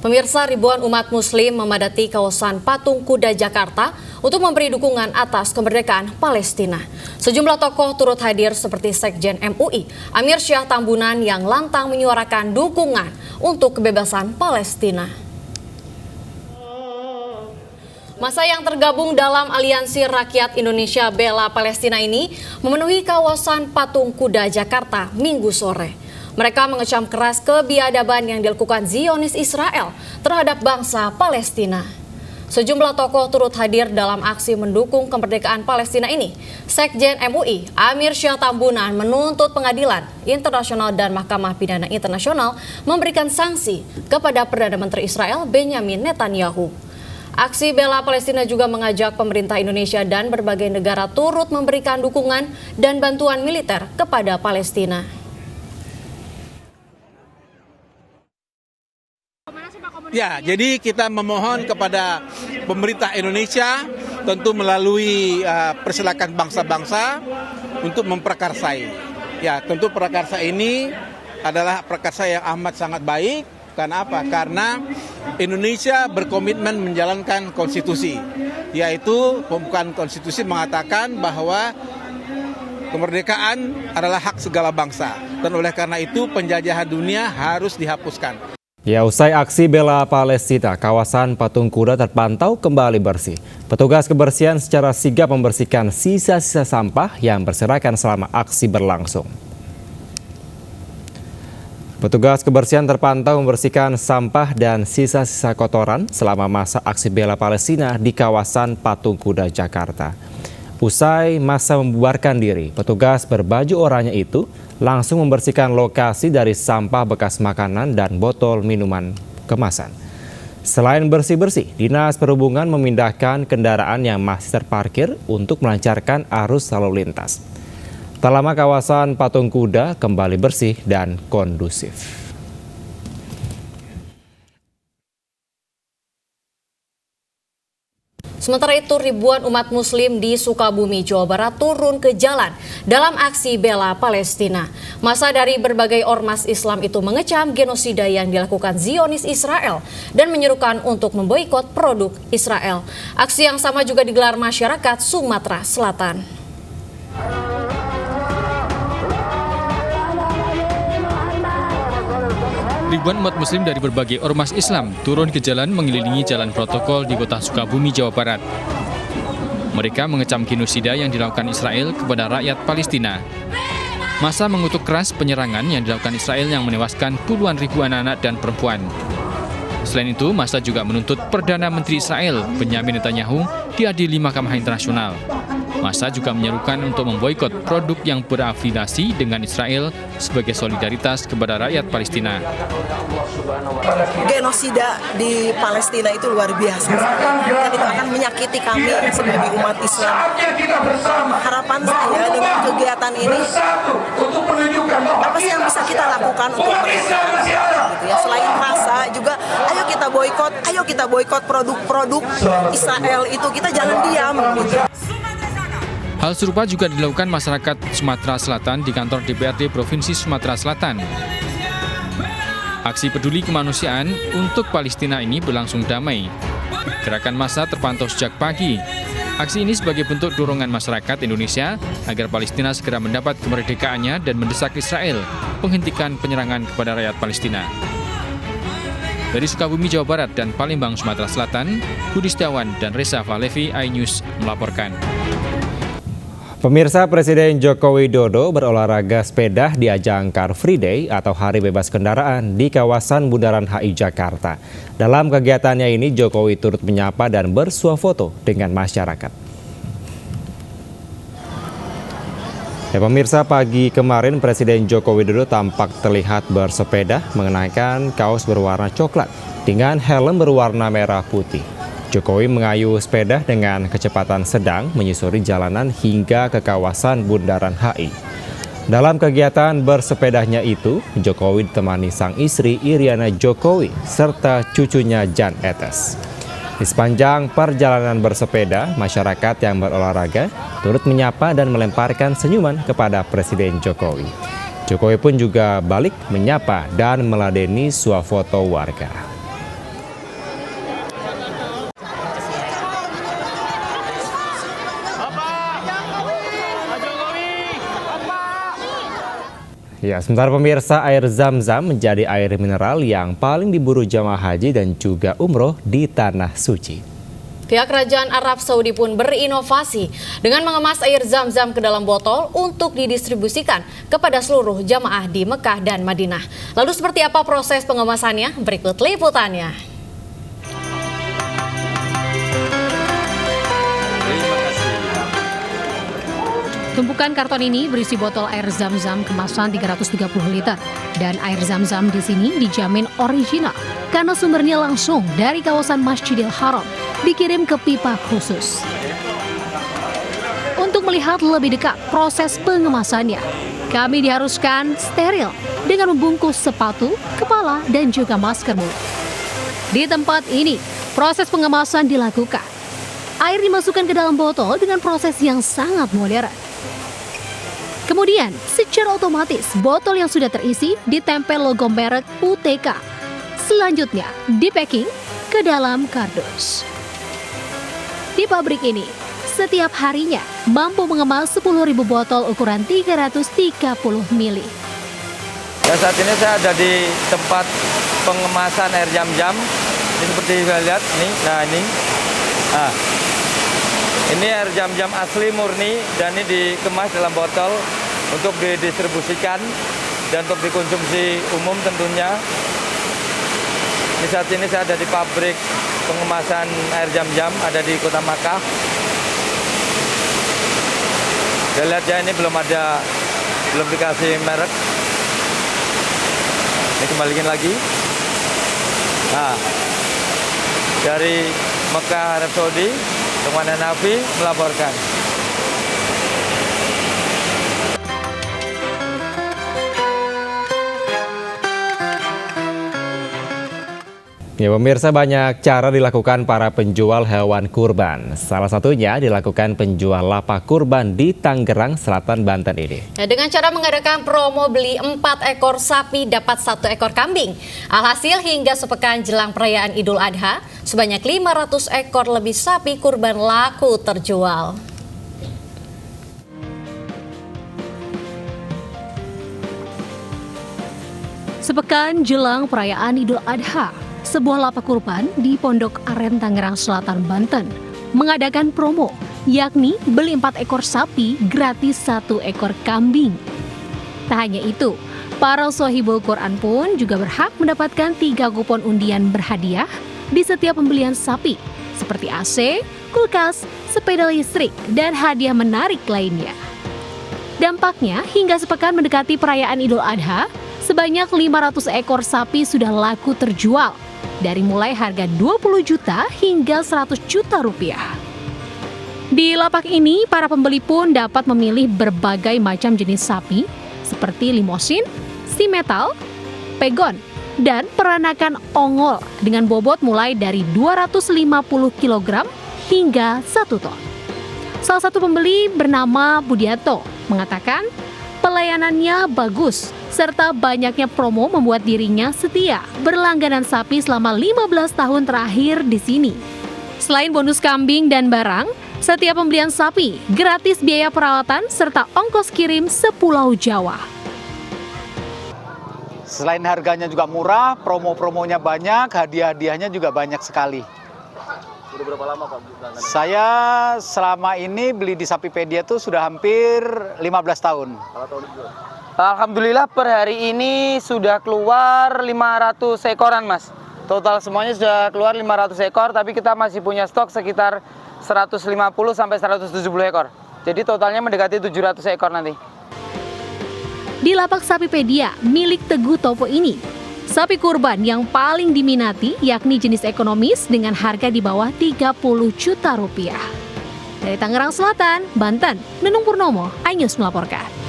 Pemirsa, ribuan umat muslim memadati kawasan Patung Kuda Jakarta untuk memberi dukungan atas kemerdekaan Palestina. Sejumlah tokoh turut hadir seperti Sekjen MUI, Amir Syah Tambunan yang lantang menyuarakan dukungan untuk kebebasan Palestina. Masa yang tergabung dalam Aliansi Rakyat Indonesia Bela Palestina ini memenuhi kawasan Patung Kuda Jakarta Minggu sore. Mereka mengecam keras kebiadaban yang dilakukan Zionis Israel terhadap bangsa Palestina. Sejumlah tokoh turut hadir dalam aksi mendukung kemerdekaan Palestina ini. Sekjen MUI, Amir Syah Tambunan menuntut Pengadilan Internasional dan Mahkamah Pidana Internasional memberikan sanksi kepada Perdana Menteri Israel Benjamin Netanyahu. Aksi Bela Palestina juga mengajak pemerintah Indonesia dan berbagai negara turut memberikan dukungan dan bantuan militer kepada Palestina. Ya, jadi kita memohon kepada pemerintah Indonesia tentu melalui persilakan bangsa-bangsa untuk memprakarsai. Ya, tentu prakarsa ini adalah prakarsa yang amat sangat baik. Karena apa? Karena Indonesia berkomitmen menjalankan konstitusi, yaitu pembukaan konstitusi mengatakan bahwa kemerdekaan adalah hak segala bangsa. Dan oleh karena itu penjajahan dunia harus dihapuskan. Ya, usai aksi bela Palestina, kawasan Patung Kuda terpantau kembali bersih. Petugas kebersihan secara sigap membersihkan sisa-sisa sampah yang berserakan selama aksi berlangsung. Petugas kebersihan terpantau membersihkan sampah dan sisa-sisa kotoran selama masa aksi bela Palestina di kawasan Patung Kuda Jakarta. Usai masa membubarkan diri, petugas berbaju oranye itu langsung membersihkan lokasi dari sampah bekas makanan dan botol minuman kemasan. Selain bersih-bersih, Dinas Perhubungan memindahkan kendaraan yang masih terparkir untuk melancarkan arus lalu lintas. Tak lama kawasan Patung Kuda kembali bersih dan kondusif. Sementara itu, ribuan umat muslim di Sukabumi, Jawa Barat turun ke jalan dalam aksi bela Palestina. Masa dari berbagai ormas Islam itu mengecam genosida yang dilakukan Zionis Israel dan menyerukan untuk memboikot produk Israel. Aksi yang sama juga digelar masyarakat Sumatera Selatan. Ribuan umat muslim dari berbagai ormas Islam turun ke jalan mengelilingi jalan protokol di kota Sukabumi, Jawa Barat. Mereka mengecam genosida yang dilakukan Israel kepada rakyat Palestina. Massa mengutuk keras penyerangan yang dilakukan Israel yang menewaskan puluhan ribu anak-anak dan perempuan. Selain itu, massa juga menuntut Perdana Menteri Israel Benjamin Netanyahu diadili Mahkamah Internasional. Massa juga menyerukan untuk memboikot produk yang berafiliasi dengan Israel sebagai solidaritas kepada rakyat Palestina. Genosida di Palestina itu luar biasa dan itu akan menyakiti kami sebagai umat Islam. Harapan saya dengan kegiatan ini, apa sih yang bisa kita lakukan untuk mereka? Gitu ya. Selain rasa juga, ayo kita boikot produk-produk Israel itu, kita jangan diam. Gitu. Hal serupa juga dilakukan masyarakat Sumatera Selatan di kantor DPRD Provinsi Sumatera Selatan. Aksi peduli kemanusiaan untuk Palestina ini berlangsung damai. Gerakan massa terpantau sejak pagi. Aksi ini sebagai bentuk dorongan masyarakat Indonesia agar Palestina segera mendapat kemerdekaannya dan mendesak Israel menghentikan penyerangan kepada rakyat Palestina. Dari Sukabumi, Jawa Barat dan Palembang, Sumatera Selatan, Budi Setiawan dan Reza Valevi, iNews melaporkan. Pemirsa, Presiden Joko Widodo berolahraga sepeda di ajang Car Free Day atau Hari Bebas Kendaraan di kawasan Bundaran HI Jakarta. Dalam kegiatannya ini, Jokowi turut menyapa dan bersuah foto dengan masyarakat. Ya, pemirsa, pagi kemarin Presiden Joko Widodo tampak terlihat bersepeda mengenakan kaos berwarna coklat dengan helm berwarna merah putih. Jokowi mengayuh sepeda dengan kecepatan sedang menyusuri jalanan hingga ke kawasan Bundaran HI. Dalam kegiatan bersepedanya itu, Jokowi ditemani sang istri Iriana Jokowi serta cucunya Jan Etes. Di sepanjang perjalanan bersepeda, masyarakat yang berolahraga turut menyapa dan melemparkan senyuman kepada Presiden Jokowi. Jokowi pun juga balik menyapa dan meladeni swafoto warga. Ya, sementara pemirsa, air Zam-Zam menjadi air mineral yang paling diburu jamaah haji dan juga umroh di Tanah Suci. Pihak Kerajaan Arab Saudi pun berinovasi dengan mengemas air Zam-Zam ke dalam botol untuk didistribusikan kepada seluruh jamaah di Mekah dan Madinah. Lalu seperti apa proses pengemasannya? Berikut liputannya. Tumpukan karton ini berisi botol air Zam-Zam kemasan 330 liter. Dan air Zam-Zam di sini dijamin original karena sumbernya langsung dari kawasan Masjidil Haram, dikirim ke pipa khusus. Untuk melihat lebih dekat proses pengemasannya, kami diharuskan steril dengan membungkus sepatu, kepala, dan juga masker mulut. Di tempat ini, proses pengemasan dilakukan. Air dimasukkan ke dalam botol dengan proses yang sangat modern. Kemudian, secara otomatis, botol yang sudah terisi ditempel logo merek UTK. Selanjutnya, di-packing ke dalam kardus. Di pabrik ini, setiap harinya mampu mengemas 10.000 botol ukuran 330 ml. Dan saat ini saya ada di tempat pengemasan air Zam-Zam. Ini seperti kita lihat, nih, nah ini. Nah, ini air Zam-Zam asli murni dan ini dikemas dalam botol untuk didistribusikan dan untuk dikonsumsi umum tentunya. Ini saat ini saya ada di pabrik pengemasan air Zam-Zam, ada di Kota Makkah. Kita lihat ya, ini belum dikasih merek. Ini kembaliin lagi. Nah, dari Mekah Arab Saudi, Komandan Nafi melaporkan. Ya, pemirsa, banyak cara dilakukan para penjual hewan kurban. Salah satunya dilakukan penjual lapak kurban di Tangerang Selatan, Banten ini. Ya, dengan cara mengadakan promo beli 4 ekor sapi dapat 1 ekor kambing. Alhasil hingga sepekan jelang perayaan Idul Adha, sebanyak 500 ekor lebih sapi kurban laku terjual. Sepekan jelang perayaan Idul Adha, sebuah lapak kurban di Pondok Aren, Tangerang Selatan, Banten mengadakan promo, yakni beli 4 ekor sapi gratis 1 ekor kambing. Tak hanya itu, para sohibul Quran pun juga berhak mendapatkan 3 kupon undian berhadiah di setiap pembelian sapi, seperti AC, kulkas, sepeda listrik, dan hadiah menarik lainnya. Dampaknya, hingga sepekan mendekati perayaan Idul Adha, sebanyak 500 ekor sapi sudah laku terjual, dari mulai harga 20 juta hingga 100 juta rupiah. Di lapak ini, para pembeli pun dapat memilih berbagai macam jenis sapi, seperti limosin, simetal, pegon, dan peranakan ongol dengan bobot mulai dari 250 kg hingga 1 ton. Salah satu pembeli bernama Budiato mengatakan pelayanannya bagus, serta banyaknya promo membuat dirinya setia berlangganan sapi selama 15 tahun terakhir di sini. Selain bonus kambing dan barang, setiap pembelian sapi gratis biaya perawatan serta ongkos kirim sepulau Jawa. Selain harganya juga murah, promo-promonya banyak, hadiah-hadiahnya juga banyak sekali. Sudah berapa lama Pak? Saya selama ini beli di Sapipedia tuh sudah hampir 15 tahun. Alhamdulillah per hari ini sudah keluar 500 ekoran Mas. Total semuanya sudah keluar 500 ekor, tapi kita masih punya stok sekitar 150 sampai 170 ekor. Jadi totalnya mendekati 700 ekor nanti. Di lapak Sapipedia milik Teguh Topo ini, sapi kurban yang paling diminati yakni jenis ekonomis dengan harga di bawah 30 juta rupiah. Dari Tangerang Selatan, Banten, Nunung Purnomo, iNews melaporkan.